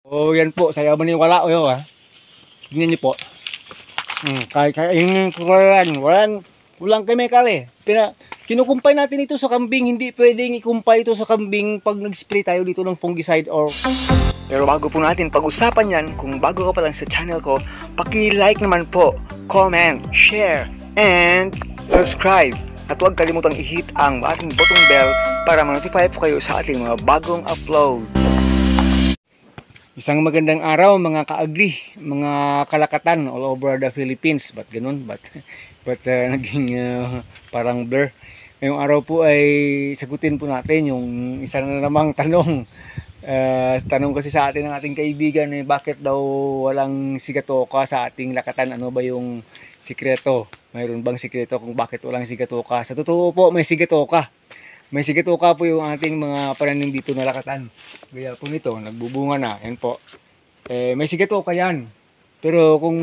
Oh, yan po, saya maniwala o yun, ha. Tingnan niyo po. Kaya yung walang chemical eh. Kinukumpay natin ito sa kambing, hindi pwedeng ikumpay ito sa kambing pag nag-spray tayo dito ng fungicide or... Pero bago po natin pag-usapan yan, kung bago ka pa lang sa channel ko, paki-like naman po, comment, share, and subscribe. At huwag kalimutang i-hit ang ating button bell para ma-notify po kayo sa ating mga bagong upload. Isang magandang araw mga ka-agri, mga kalakatan all over the Philippines. Ba't ganun? Ba't naging parang blur? Ngayong araw po ay sagutin po natin yung isa na namang tanong. Tanong kasi sa atin ng ating kaibigan bakit daw walang sigatoka sa ating lakatan? Ano ba yung sikreto? Mayroon bang sikreto kung bakit walang sigatoka? Sa totoo po may sigatoka. May sigatoka po yung ating mga pananim dito na lakatan. Gaya po nito, nagbubunga na. Yan po. May sigatoka yan. Pero kung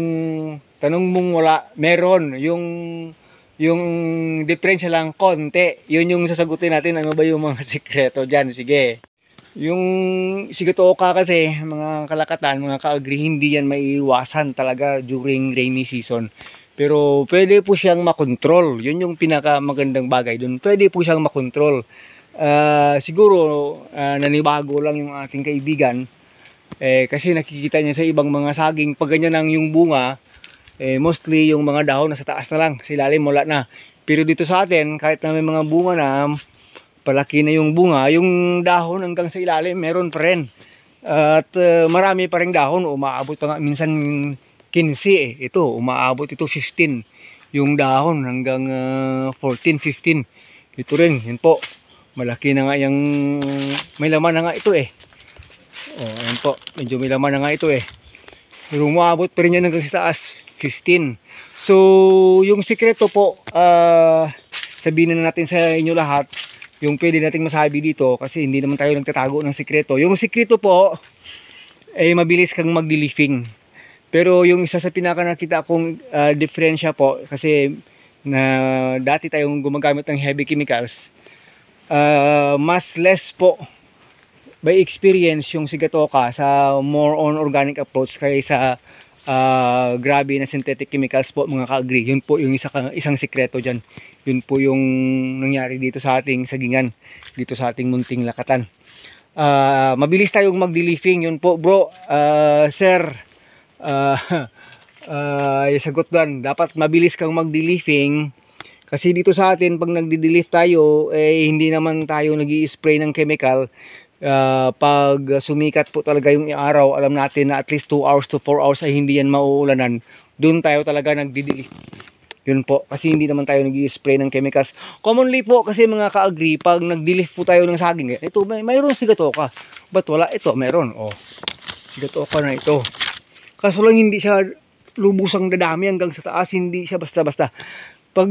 tanong mong wala, meron. Yung diferensya lang konti. Yun yung sasagutin natin. Ano ba yung mga sikreto dyan? Sige. Yung sigatoka kasi, mga kalakatan, mga ka-agri, hindi yan maiiwasan talaga during rainy season. Pero pwede po siyang makontrol. Yun yung pinakamagandang bagay doon. Pwede po siyang makontrol. Siguro nanibago lang yung ating kaibigan. Kasi nakikita niya sa ibang mga saging, pag ganyan lang yung bunga, mostly yung mga dahon nasa taas na lang, sa ilalim wala na. Pero dito sa atin, kahit na may mga bunga na, palaki na yung bunga, yung dahon hanggang sa ilalim meron pa rin. At marami pa rin dahon, umaabot pa nga minsan 15 ito, umaabot ito 15 yung dahon hanggang 14, 15 ito rin, yun po, malaki na nga yung may laman na nga ito ayan po, medyo may laman na nga ito pero umaabot pa rin yan hanggang sa taas 15. So yung sikreto po, sabihin na natin sa inyo lahat yung pwede nating masabi dito kasi hindi naman tayo nagtatago ng sikreto. Yung sikreto po ay mabilis kang magdi-leafing. Pero yung isa sa pinaka nakita kong diferensya po, kasi na dati tayong gumagamit ng heavy chemicals, mas less po by experience yung sigatoka sa more on organic approach kaysa grabe na synthetic chemicals po mga ka-agri. Yun po yung isang sikreto dyan. Yun po yung nangyari dito sa ating sagingan, dito sa ating munting lakatan. Mabilis tayong magdi-leafing, yun po bro, sir. Sagot doon, dapat mabilis kang magdi-leafing kasi dito sa atin pag nagdi-leaf tayo hindi naman tayo nag-i-spray ng chemical. Pag sumikat po talaga yung araw, alam natin na at least 2 hours to 4 hours ay hindi yan mauulanan, doon tayo talaga nagdi-leaf. Yun po, kasi hindi naman tayo nag-i-spray ng chemicals. Commonly po kasi mga ka-agri, pag nag-leaf po tayo ng saging, ito mayroon sigatoka, ba't wala? Ito meron, sigatoka na ito. Kaso lang hindi siya lubusang dadami hanggang sa taas, hindi siya basta-basta. Pag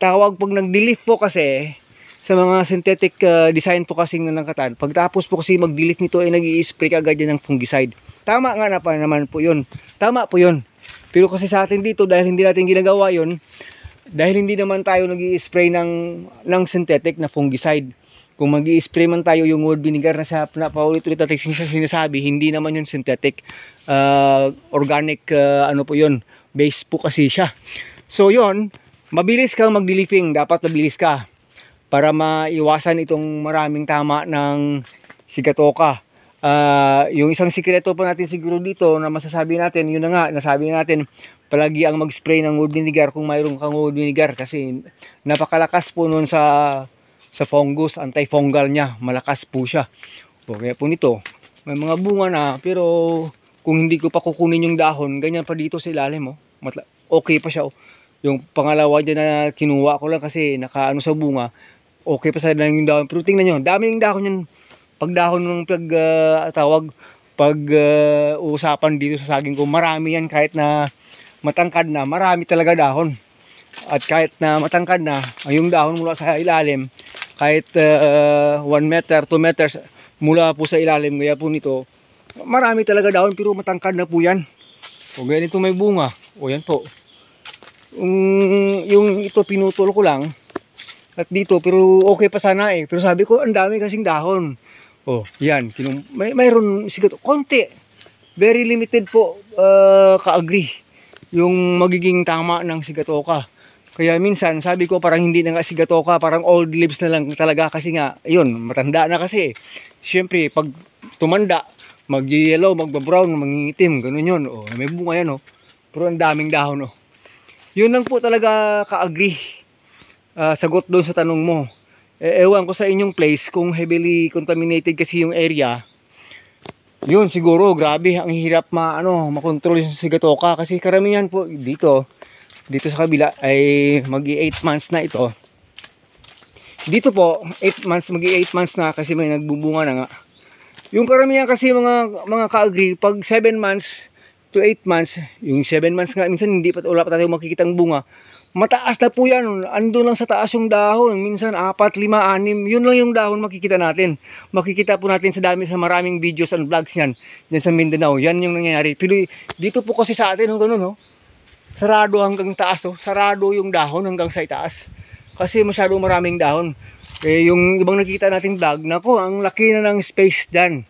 pag nag-leaf po kasi, sa mga synthetic design po kasing nanangkatan, pagtapos po kasi mag-leaf nito ay nag-i-spray agad yan ng fungicide. Tama nga na pa naman po yun. Tama po yun. Pero kasi sa atin dito, dahil hindi natin ginagawa yun, dahil hindi naman tayo nag-i-spray ng synthetic na fungicide. Kung mag-i-spray man tayo yung wood vinegar na sa paulit-ulit natin sinasabi, hindi naman yun synthetic. Organic ano po yun, base po kasi siya. So yun, mabilis kang mag-leafing, dapat mabilis ka para maiwasan itong maraming tama ng sigatoka. Yung isang sikreto po natin siguro dito na masasabi natin, yun na nga, nasabi natin, palagi ang mag-spray ng wood vinegar kung mayroon kang wood vinegar kasi napakalakas po nun sa fungus, antifungal niya, malakas po siya. Kaya po nito, may mga bunga na, pero kung hindi ko pa kukunin yung dahon, ganyan pa dito sa ilalim, okay pa siya. Yung pangalawa dyan na kinuha ko lang kasi nakaano sa bunga, okay pa sa yung dahon. Pero tingnan nyo, dami yung dahon yan. Pag dahon ng usapan dito sa saging ko, marami yan kahit na matangkad na, marami talaga dahon. At kahit na matangkad na, yung dahon mula sa ilalim, kahit 1 meter, 2 meters mula po sa ilalim, kaya po nito, marami talaga dahon pero matangkad na po yan. O ganito may bunga, o yan po. Yung ito pinutol ko lang, at dito, pero okay pa sana pero sabi ko, ang dami kasing dahon. Oh, yan. Mayroon sigato. Konti. Very limited po, ka-agree. Yung magiging tama ng sigatoka. Kaya minsan, sabi ko parang hindi na nga sigatoka, parang old leaves na lang talaga kasi nga, yun, matanda na kasi. Siyempre, pag tumanda, mag-yellow, mag-brown, mangingitim, ganun yun. Oh, may bunga yan, oh. Pero ang daming dahon, oh. Yun lang po talaga ka-agree. Sagot doon sa tanong mo. Ewan ko sa inyong place kung heavily contaminated kasi yung area. Yun siguro grabe ang hirap makontrol yung sigatoka kasi karamihan po dito sa kabila ay magi 8 months na ito. Dito po 8 months, magi 8 months na kasi may nagbubunga na nga. Yung karamihan kasi mga ka-agree pag 7 months to 8 months, yung 7 months nga minsan wala pa tayo makikitang bunga. Mataas na po yan. Ando lang sa taas yung dahon. Minsan 4, 5, 6. Yun lang yung dahon makikita natin. Makikita po natin sa maraming videos and vlogs yan. Yan sa Mindanao. Yan yung nangyayari. Pero dito po kasi sa atin, ganun, sarado hanggang taas. Sarado yung dahon hanggang sa itaas. Kasi masyado maraming dahon. Yung ibang nakikita nating vlog, nako, ang laki na ng space dyan.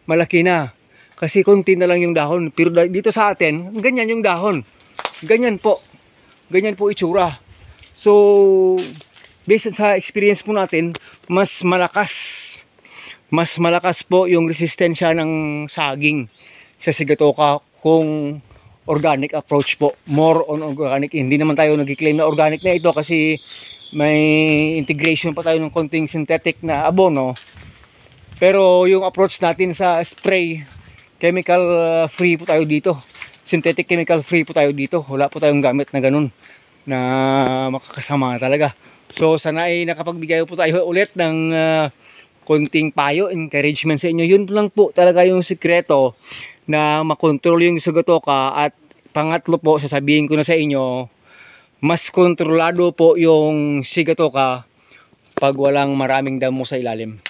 Malaki na. Kasi konti na lang yung dahon. Pero dito sa atin, ganyan yung dahon. Ganyan po. Ganyan po itsura. So, based sa experience po natin, mas malakas po yung resistensya ng saging sa sigatoka kung organic approach po. More on organic. Hindi naman tayo nag-claim na organic na ito kasi may integration pa tayo ng konting synthetic na abono. Pero yung approach natin sa spray, chemical free po tayo dito. Synthetic chemical free po tayo dito. Wala po tayong gamit na ganun na makakasama talaga. So sana ay nakapagbigay po tayo ulit ng konting payo, encouragement sa inyo. Yun lang po talaga yung sikreto na makontrol yung sigatoka. At pangatlo po, sasabihin ko na sa inyo, mas kontrolado po yung sigatoka pag walang maraming damo sa ilalim.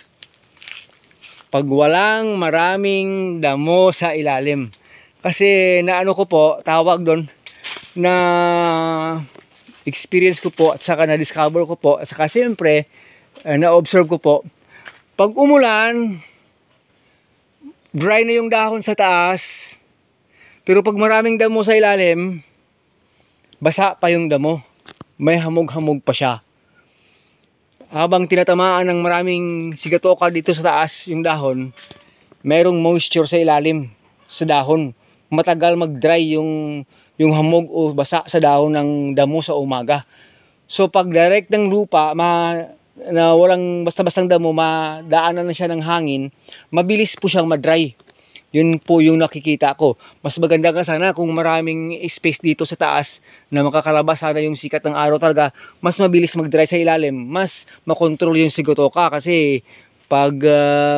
Pag walang maraming damo sa ilalim. Kasi naano ko po, tawag doon, na experience ko po at saka na-discover ko po, at saka siyempre, na-observe ko po, pag umulan, dry na yung dahon sa taas, pero pag maraming damo sa ilalim, basa pa yung damo. May hamog-hamog pa siya. Habang tinatamaan ng maraming sigatoka dito sa taas yung dahon, merong moisture sa ilalim, sa dahon. Matagal mag-dry yung hamog o basa sa dahon ng damo sa umaga. So pag direct ng lupa na walang basta-bastang damo, madaanan na siya ng hangin, mabilis po siyang ma-dry. Yun po yung nakikita ko. Mas maganda ka sana kung maraming space dito sa taas na makakalabas sana yung sikat ng araw talaga. Mas mabilis mag-dry sa ilalim, mas makontrol yung sigatoka kasi pag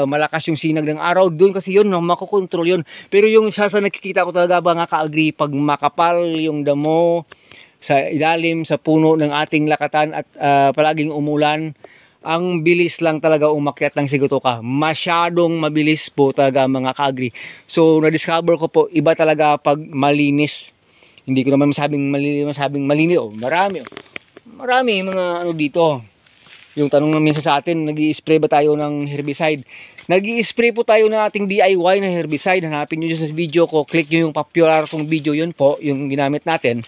malakas yung sinag ng araw, doon kasi yun, makokontrol yun. Pero yung sa nakikita ko talaga ba nga ka-agree, pag makapal yung damo sa ilalim, sa puno ng ating lakatan at palaging umulan, ang bilis lang talaga umakyat ng sigatoka. Masyadong mabilis po talaga mga ka-agree. So, na-discover ko po, iba talaga pag malinis. Hindi ko naman masabing malinis. Marami mga dito. Yung tanong namin sa atin, nag-i-spray ba tayo ng herbicide? Nag-i-spray po tayo ng ating DIY na herbicide. Hanapin nyo dyan sa video ko. Click nyo yung popular kong video, yun po, yung ginamit natin.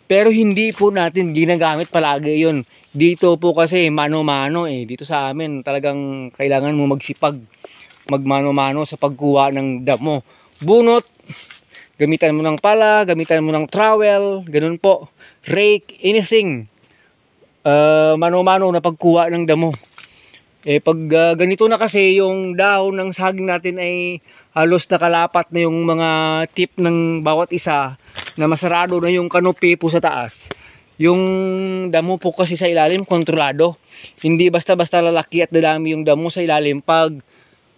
Pero hindi po natin ginagamit palagi yun. Dito po kasi mano-mano Dito sa amin talagang kailangan mo magsipag. Magmano-mano sa pagkuha ng damo. Bunot, gamitan mo ng pala, gamitan mo ng trowel, ganun po. Rake, anything. Mano-mano na pagkuha ng damo. Pag ganito na kasi yung dahon ng saging natin ay halos nakalapat na yung mga tip ng bawat isa na masarado na yung canopy po sa taas. Yung damo po kasi sa ilalim kontrolado. Hindi basta-basta lalaki at dadami yung damo sa ilalim pag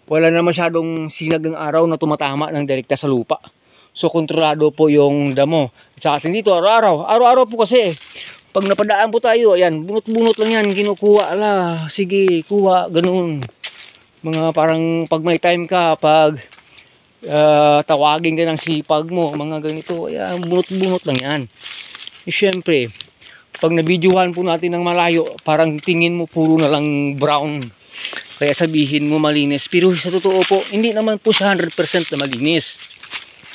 wala na masyadong sinag ng araw na tumatama ng direkta sa lupa. So kontrolado po yung damo. At sa atin dito araw-araw po kasi pag napadaan po tayo, ayan, bunot-bunot lang yan, kinukuha, sige, kuha, ganun. Mga parang pag may time ka, pag tawagin ka ng sipag mo, mga ganito, ayan, bunot-bunot lang yan. Siyempre, pag nabidyohan po natin ng malayo, parang tingin mo puro na lang brown. Kaya sabihin mo malinis, pero sa totoo po, hindi naman po siya 100% na malinis.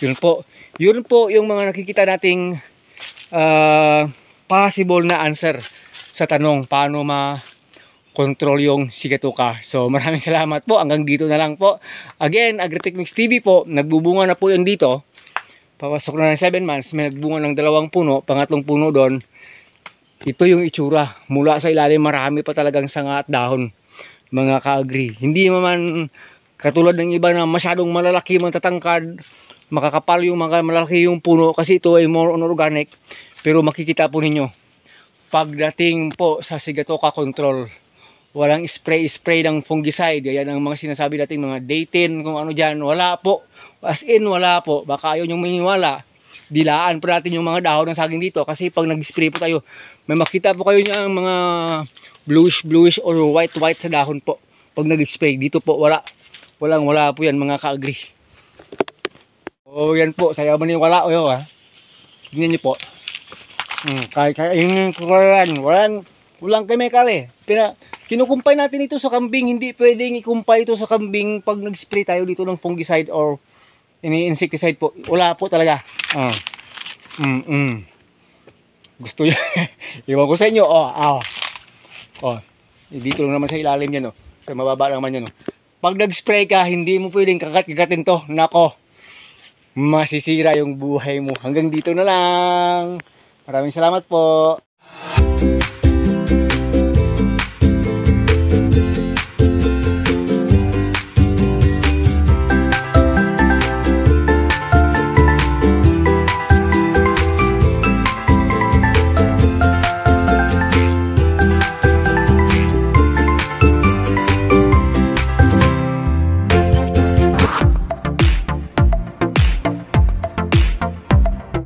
Yun po. Yun po yung mga nakikita nating possible na answer sa tanong paano ma-control yung sigatoka. So maraming salamat po. Hanggang dito na lang po. Again, Agritechnics TV po. Nagbubunga na po yan dito. Papasok na ng 7 months. May nagbunga ng 2 puno. Pangatlong puno doon. Ito yung itsura. Mula sa ilalim marami pa talagang sanga at dahon. Mga ka-agri. Hindi naman katulad ng iba na masyadong malalaki, matatangkad, makakapal yung mga malalaki yung puno kasi ito ay more on organic. Pero makikita po ninyo, pagdating po sa sigatoka control, walang spray ng fungicide. Yan ang mga sinasabi nating mga Day10, kung ano dyan. Wala po. As in, wala po. Baka ayaw nyong maniwala. Dilaan po natin yung mga dahon ng saging dito kasi pag nag-spray po tayo, may makita po kayo niya mga bluish or white sa dahon po pag nag-spray. Dito po wala po yan mga ka-agri. O yan po, sayaw mo wala o ha. Tingnan niyo po. Kahit yung walang chemical eh. Kinukumpay natin ito sa kambing, hindi pwedeng ikumpay ito sa kambing pag nag-spray tayo dito ng fungicide or insecticide po. Wala po talaga. Gusto niyo. Iwan ko sa inyo. Dito lang naman sa ilalim yan. Sa mababa naman yan. Pag nag-spray ka, hindi mo pwedeng kagat-kagatin to. Nako. Masisira yung buhay mo. Hanggang dito na lang. Maraming salamat po.